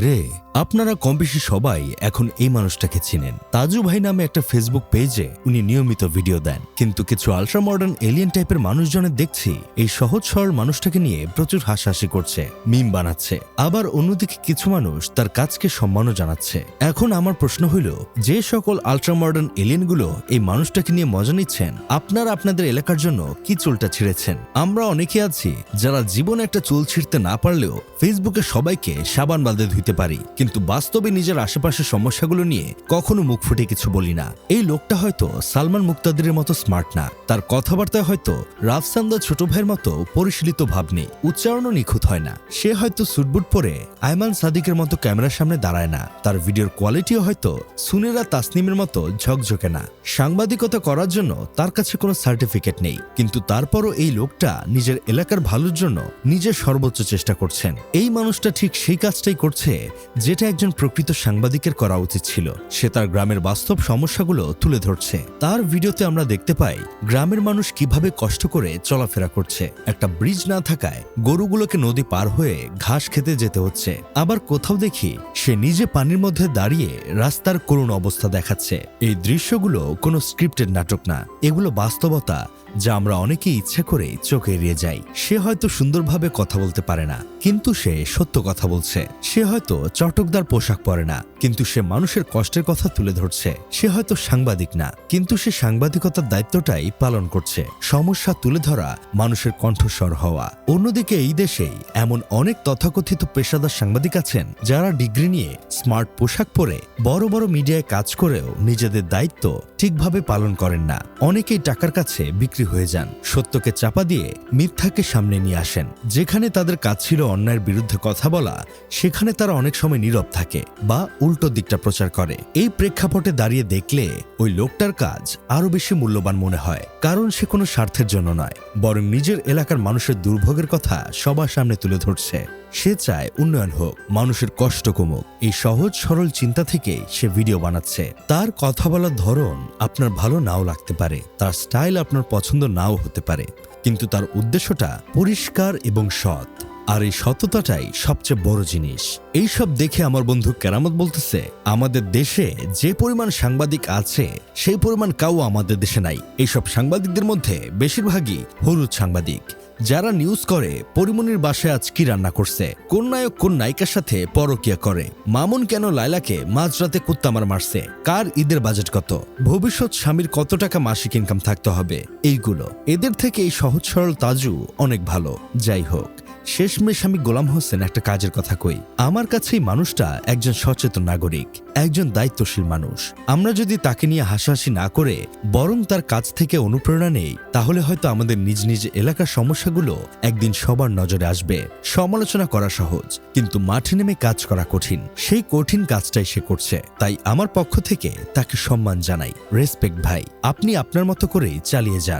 রে, আপনারা কম বেশি সবাই এখন এই মানুষটাকে চিনেন। তাজু ভাই নামে একটা ফেসবুক পেজে উনি নিয়মিত ভিডিও দেন, কিন্তু কিছু আলট্রা মডার্ন এলিয়েন টাইপের মানুষজনের দেখছি এই সহজ সরল মানুষটাকে নিয়ে প্রচুর হাসাহাসি করছে, মিম বানাচ্ছে। আবার অন্যদিকে কিছু মানুষ তার কাজকে সম্মানও জানাচ্ছে। এখন আমার প্রশ্ন হইল, যে সকল আলট্রা মডার্ন এলিয়েনগুলো এই মানুষটাকে নিয়ে মজা নিচ্ছেন, আপনারা আপনাদের এলাকার জন্য কি চুলটা ছিঁড়েছেন? আমরা অনেকে আছি যারা জীবনে একটা চুল ছিঁড়তে না পারলেও ফেসবুকে সবাইকে সাবান বালদে ধুইতে পারি, কিন্তু বাস্তবে নিজের আশেপাশের সমস্যাগুলো নিয়ে কখনো মুখ ফুটে কিছু বলি না। এই লোকটা হয়তো সালমান মুক্তাদিরের মতো স্মার্ট না, তার কথাবার্তায় হয়তো রাফসান্দা ছোট ভাইয়ের মতো পরিশীলিত ভাব নেই, উচ্চারণও নিখুঁত হয় না। সে হয়তো সুটবুট পরে আয়মান সাদিকের মতো ক্যামেরার সামনে দাঁড়ায় না, তার ভিডিওর কোয়ালিটিও হয়তো সুনেরা তাসনিমের মতো ঝকঝকে না। সাংবাদিকতা করার জন্য তার কাছে কোনো সার্টিফিকেট নেই, কিন্তু তারপরও এই লোকটা নিজের এলাকার ভালোর জন্য নিজের সর্বোচ্চ চেষ্টা করছেন। এই মানুষটা ঠিক সেই কাজটাই করছে যেটা একজন প্রকৃত সাংবাদিকের করা উচিত ছিল। সে তার গ্রামের বাস্তব সমস্যাগুলো তুলে ধরছে। তার ভিডিওতে আমরা দেখতে পাই গ্রামের মানুষ কিভাবে কষ্ট করে চলাফেরা করছে। একটা ব্রিজ না থাকায় গরুগুলোকে নদী পার হয়ে ঘাস খেতে যেতে হচ্ছে। আবার কোথাও দেখি সে নিজে পানির মধ্যে দাঁড়িয়ে রাস্তার করুণ অবস্থা দেখাচ্ছে। এই দৃশ্যগুলো কোনো স্ক্রিপ্টেড নাটক না, এগুলো বাস্তবতা যা আমরা অনেকেই ইচ্ছা করে চোখে এড়িয়ে যাই। সে হয়তো সুন্দরভাবে কথা বলতে পারে না, কিন্তু সে সত্য কথা বলছে। সে হয়তো চটকদার পোশাক পরে না, কিন্তু সে মানুষের কষ্টের কথা তুলে ধরছে। সে হয়তো সাংবাদিক না, কিন্তু সে সাংবাদিকতার দায়িত্বটাই পালন করছে। সমস্যা তুলে ধরা, মানুষের কণ্ঠস্বর হওয়া। অন্যদিকে এই দেশেই এমন অনেক তথাকথিত পেশাদার সাংবাদিক আছেন যারা ডিগ্রি নিয়ে স্মার্ট পোশাক পরে বড় বড় মিডিয়ায় কাজ করেও নিজেদের দায়িত্ব ঠিকভাবে পালন করেন না। অনেকেই টাকার কাছে বিক্রি হয়ে যান, সত্যকে চাপা দিয়ে মিথ্যাকে সামনে নিয়ে আসেন। যেখানে তাদের কাজ ছিল অন্যায়ের বিরুদ্ধে কথা বলা, সেখানে তারা অনেক সময় নীরব থাকে বা উল্টো দিকটা প্রচার করে। এই প্রেক্ষাপটে দাঁড়িয়ে দেখলে ওই লোকটার কাজ আরো বেশি মূল্যবান মনে হয়, কারণ সে কোনো স্বার্থের জন্য নয়, বরং নিজের এলাকার মানুষের দুর্ভোগের কথা সবার সামনে তুলে ধরছে। সে চায় উন্নয়ন হোক, মানুষের কষ্ট কমুক। এই সহজ সরল চিন্তা থেকে সে ভিডিও বানাচ্ছে। তার কথা বলার ধরন আপনার ভালো নাও লাগতে পারে, তার স্টাইল আপনার পছন্দ নাও হতে পারে, কিন্তু তার উদ্দেশ্যটা পরিষ্কার এবং সৎ। আর এই সততাটাই সবচেয়ে বড় জিনিস। এইসব দেখে আমার বন্ধু কেরামত বলতেছে, আমাদের দেশে যে পরিমাণ সাংবাদিক আছে সেই পরিমাণ কাউ আমাদের দেশে নাই। এইসব সাংবাদিকদের মধ্যে বেশিরভাগই হলুদ সাংবাদিক, যারা নিউজ করে পরিমনির বাসায় আজ কি রান্না করছে, কোন নায়ক কোন নায়িকার সাথে পরকিয়া করে, মামুন কেন লায়লাকে মাঝরাতে কুত্তামার মারছে, কার ঈদের বাজেট কত, ভবিষ্যৎ স্বামীর কত টাকা মাসিক ইনকাম থাকতে হবে। এইগুলো এদের থেকে এই সহজ সরল তাজু অনেক ভালো। যাই হোক, শেষমেশ আমি গোলাম হোসেন একটা কাজের কথা কই। আমার কাছে এই মানুষটা একজন সচেতন নাগরিক, একজন দায়িত্বশীল মানুষ। আমরা যদি তাকে নিয়ে হাসাহাসি না করে বরং তার কাছ থেকে অনুপ্রেরণা নেই, তাহলে হয়তো আমাদের নিজ নিজ এলাকার সমস্যাগুলো একদিন সবার নজরে আসবে। সমালোচনা করা সহজ, কিন্তু মাঠে নেমে কাজ করা কঠিন। সেই কঠিন কাজটাই সে করছে, তাই আমার পক্ষ থেকে তাকে সম্মান জানাই। রেসপেক্ট ভাই, আপনি আপনার মতো করেই চালিয়ে যান।